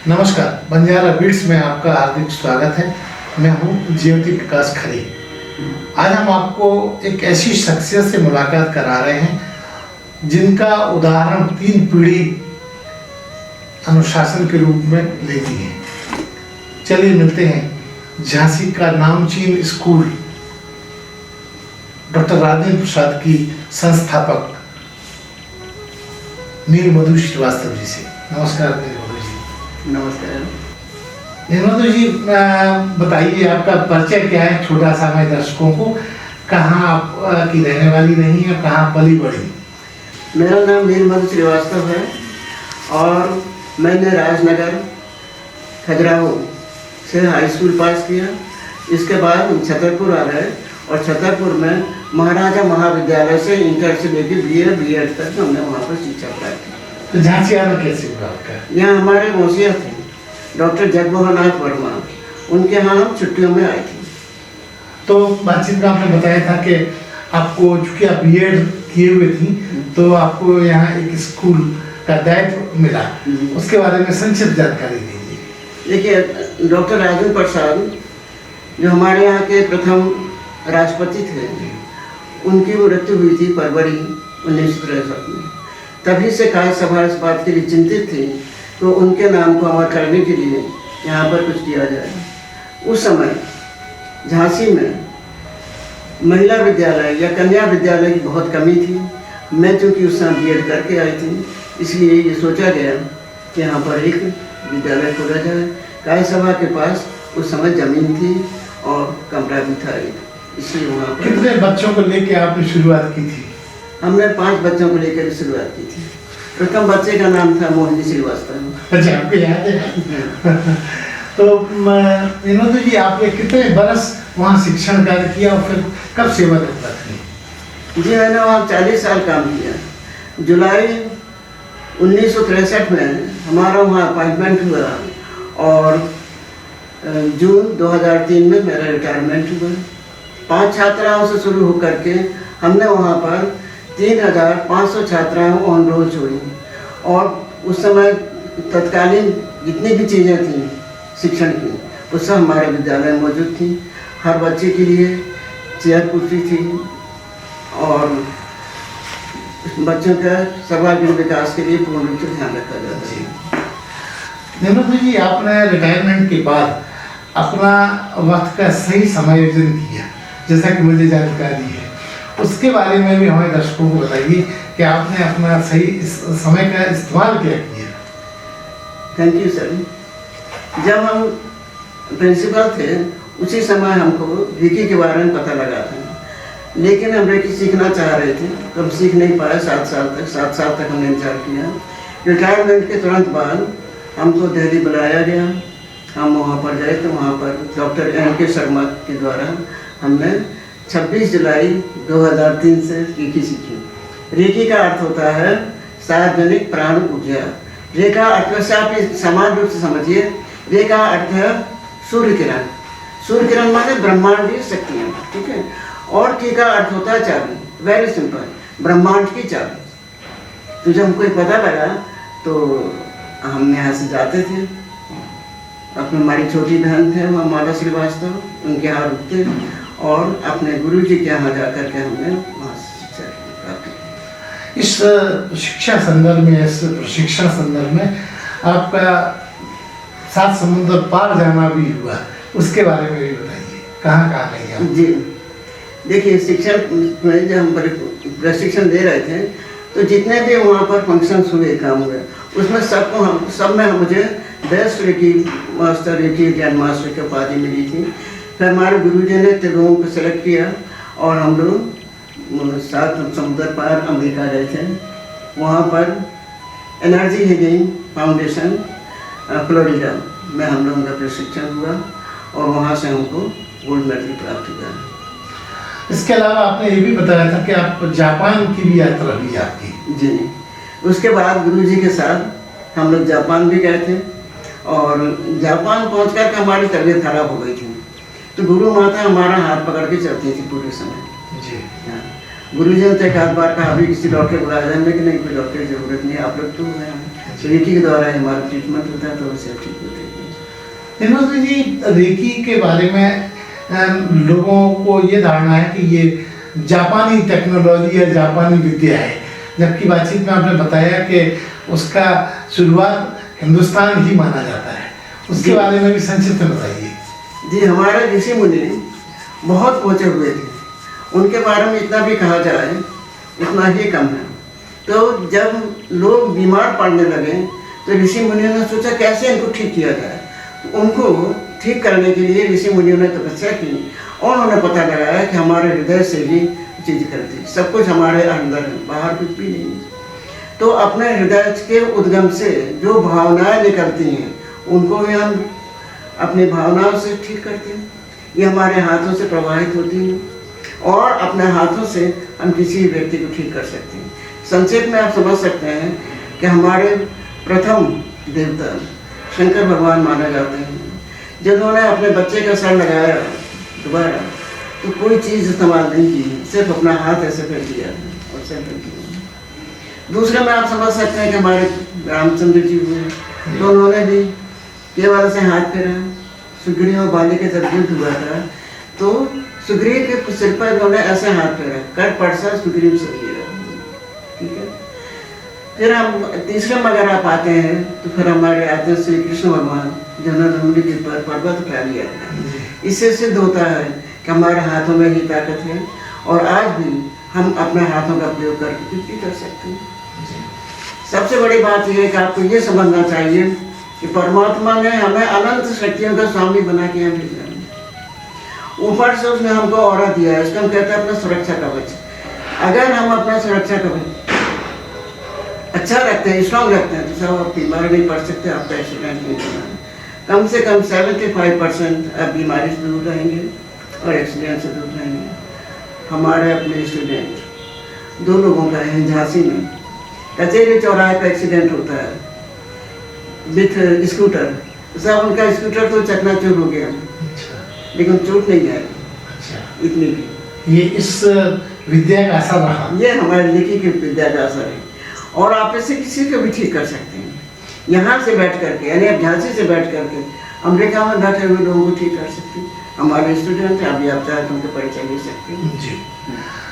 नमस्कार, बंजारा बीट्स में आपका हार्दिक स्वागत है। मैं हूं ज्योति प्रकाश खरे। आज हम आपको एक ऐसी शख्सियत से मुलाकात करा रहे हैं जिनका उदाहरण 3 पीढ़ी अनुशासन के रूप में लेती है। चलिए मिलते हैं झांसी का नामचीन स्कूल डॉक्टर राजेंद्र प्रसाद की संस्थापक नीलमधु श्रीवास्तव जी से। नमस्कार नीलमधु जी। नमस्कार। नीलमधु जी, बताइए आपका परिचय क्या है छोटा सा, मैं दर्शकों को, कहाँ आप की रहने वाली रही हैं, कहाँ पली बढ़ी? मेरा नाम नीलमधु श्रीवास्तव है और मैंने राजनगर खजुराहो से हाई स्कूल पास किया। इसके बाद हम छतरपुर आ गए और छतरपुर में महाराजा महाविद्यालय से इंटर से लेकर बीएड तक हमने वहाँ पर शिक्षा प्राप्त की। तो झांसी आना कैसे हुआ आपका? यहाँ हमारे मौसिया थे डॉक्टर जगमोहननाथ वर्मा, उनके यहाँ हम छुट्टियों में आए थे। तो बातचीत में आपने बताया था कि आपको, चूंकि आप बीएड किए हुए थी, तो आपको यहाँ एक स्कूल का दायित्व मिला। उसके बारे में संक्षिप्त जानकारी दीजिए। देखिए, डॉक्टर राजेंद्र प्रसाद जो हमारे यहाँ के प्रथम राष्ट्रपति थे, उनकी मृत्यु हुई थी फरवरी 1963 में। तभी से कार्य सभा इस बात के लिए चिंतित थी तो उनके नाम को अमर करने के लिए यहाँ पर कुछ किया जाए। उस समय झांसी में महिला विद्यालय या कन्या विद्यालय की बहुत कमी थी। मैं चूँकि उस समय बीएड करके आई थी, इसलिए ये सोचा गया कि यहाँ पर एक विद्यालय खोला जाए। कार्य सभा के पास उस समय ज़मीन थी और कमरा भी था, इसलिए वहाँ पर। कितने बच्चों को लेके आपने शुरुआत की थी? हमने 5 बच्चों को लेकर शुरुआत की थी। प्रथम बच्चे का नाम था मोहिनी श्रीवास्तव। अच्छा, आपको याद है? तो नीलमधु जी, आपने कितने बरस वहाँ शिक्षण कार्य किया और फिर कब सेवानिवृत्त रखी? जी, मैंने वहाँ 40 साल काम किया। जुलाई 1963 में हमारा वहाँ अपॉइंटमेंट हुआ और जून 2003 में मेरा रिटायरमेंट हुआ। 5 छात्राओं से शुरू होकर के हमने वहाँ पर 3500 छात्राएं ऑन रोल छोड़ी और उस समय तत्कालीन जितनी भी चीज़ें थीं शिक्षण की, वो सब हमारे विद्यालय में मौजूद थी। हर बच्चे के लिए चेयर कुर्सी थी और बच्चों का सर्वांगीण विकास के लिए पूर्ण रूप से ध्यान रखा जाता है। नीलमधु जी, आपने रिटायरमेंट के बाद अपना वक्त का सही समायोजन किया, जैसा कि मुझे जानकारी है, उसके बारे में भी हमारे दर्शकों को बताइए कि आपने अपना सही समय का इस्तेमाल क्या किया? Thank you sir. जब हम प्रिंसिपल थे उसी समय हमको रेकी के बारे में पता लगा था, लेकिन हम रेकी सीखना चाह रहे थे तो हम सीख नहीं पाए। 7 साल तक हमने इंतजार किया। रिटायरमेंट के तुरंत बाद हमको दिल्ली बुलाया गया। हम वहाँ पर गए तो वहाँ पर डॉक्टर NK शर्मा के द्वारा हमने 26 जुलाई 2003 से रेकी सीखी। रेकी का अर्थ होता है सार्वजनिक प्राण ऊर्जा। रे का अर्थ से आप समान रूप से समझिए। रे का अर्थ है सूर्य किरण। सूर्य किरण माने ब्रह्मांडीय शक्तियाँ, ठीक है। और की का अर्थ होता है चाबी। वेरी सिंपल, ब्रह्मांड की चाबी। तो जब हमको पता लगा तो हम यहाँ से जाते थे। अपनी हमारी छोटी बहन थे वहाँ माला श्रीवास्तव, उनके यहाँ रुकते और अपने गुरु जी के यहाँ जाकर के हमने वहाँ शिक्षा प्राप्त की। इस शिक्षा संदर्भ में, इस प्रशिक्षण संदर्भ में आपका 7 समुद्र पार जाना भी हुआ, उसके बारे में भी बताइए। कहाँ कहाँ गए आप? जी देखिए, शिक्षण में जब हम प्रशिक्षण दे रहे थे तो जितने भी वहाँ पर फंक्शंस हुए, काम हुए, उसमें सब में मुझे बेस्ट रेकी मास्टर, रेकी ज्ञान मास्टर की उपाधि मिली थी। फिर हमारे गुरुजी ने लोगों को सेलेक्ट किया और हम लोग 7 समुद्र पार अमेरिका गए थे। वहाँ पर एनर्जी हीलिंग फाउंडेशन फ्लोरिडा में हम लोगों का प्रशिक्षण हुआ और वहाँ से हमको गोल्ड मेडल प्राप्त हुआ। इसके अलावा आपने ये भी बताया था कि आप जापान की भी यात्रा हुई आपकी। जी, उसके बाद गुरुजी के साथ हम लोग जापान भी गए थे और जापान पहुँच कर हमारी तबीयत खराब हो गई थी। तो गुरु माता हमारा हाथ पकड़ के चलती थी पूरे समय। जी, गुरु जी ने एक आध बार कहा, अभी किसी डॉक्टर को बुलाया जाए, कि नहीं, कोई डॉक्टर की जरूरत नहीं, आप लोग तो हैं। रेकी के द्वारा हमारा ट्रीटमेंट होता है तो उससे ठीक होते हैं। हेमंत जी, रेकी के बारे में लोगों को ये धारणा है कि ये जापानी टेक्नोलॉजी या जापानी विद्या है, जबकि बातचीत में आपने बताया कि उसका शुरुआत हिंदुस्तान ही माना जाता है। उसके बारे में भी संक्षिप्त में बताइए। जी, हमारे ऋषि मुनि बहुत पहुँचे हुए थे, उनके बारे में इतना भी कहा जाए उतना ही कम है। तो जब लोग बीमार पड़ने लगे तो ऋषि मुनियों ने सोचा कैसे इनको ठीक किया जाए। तो उनको ठीक करने के लिए ऋषि मुनियों ने तपस्या की और उन्होंने पता लगाया कि हमारे हृदय से ही चीज करती है, सब कुछ हमारे अंदर है, बाहर कुछ भी नहीं। तो अपने हृदय के उद्गम से जो भावनाएं निकलती हैं उनको भी हम अपनी भावनाओं से ठीक करते हैं। ये हमारे हाथों से प्रवाहित होती हैं और अपने हाथों से हम किसी व्यक्ति को ठीक कर सकते हैं। संक्षेप में आप समझ सकते हैं कि हमारे प्रथम देवता शंकर भगवान माने जाते हैं, जिन्होंने अपने बच्चे का सर लगाया दोबारा तो कोई चीज़ इस्तेमाल नहीं की, सिर्फ अपना हाथ ऐसे कर दिया और सर कर दिया। दूसरे में आप समझ सकते हैं कि हमारे रामचंद्र जी हुए तो उन्होंने भी केवल से हाथ फेरा। सुग्रीव और बाली के जब युद्ध हुआ था तो सुग्रीव के सिर पर उन्होंने ऐसे हाथ फेरा, कर पड़सा सुग्रीव से लिया। ठीक है, फिर हम तीसरे में अगर आप आते हैं तो फिर हमारे आते हैं श्री कृष्ण भगवान, जिन्होंने के पर पर्वत उठा लिया था। इससे सिद्ध होता है कि हमारे हाथों में ही ताकत है और आज भी हम अपने हाथों का प्रयोग करके कुछ भी कर सकते हैं। सबसे बड़ी बात यह है कि आपको ये समझना चाहिए कि परमात्मा ने हमें अनंत शक्तियों का स्वामी बना के यहाँ भेजा है। ऊपर से उसने हमको ऑरा दिया है, इसको हम कहते हैं अपना सुरक्षा कवच। अगर हम अपना सुरक्षा कवच अच्छा रखते हैं, स्ट्रॉन्ग रखते हैं, तो सब आप बीमार नहीं पड़ सकते, आपका एक्सीडेंट नहीं होना है। कम से कम 75% आप बीमारी से दूर रहेंगे और एक्सीडेंट से दूर रहेंगे। हमारे अपने स्टूडेंट 2 लोगों का है झांसी में, कचेरी चौराहे पर एक्सीडेंट होता है विथ स्कूटर, सब उनका स्कूटर तो चकनाचूर हो गया, लेकिन चोट नहीं आई। इतनी भी ये इस विद्या का असर रहा। ये हमारे लेखी की विद्या का असर है और आप इससे किसी को भी ठीक कर सकते हैं। यहाँ से बैठ करके, यानी आप झांसी से बैठ करके अमेरिका में बैठे हुए लोगों को ठीक कर सकते हैं। हमारे स्टूडेंट हैं, अभी आप चाहे तो उनके परिचय ले सकते हैं। जी।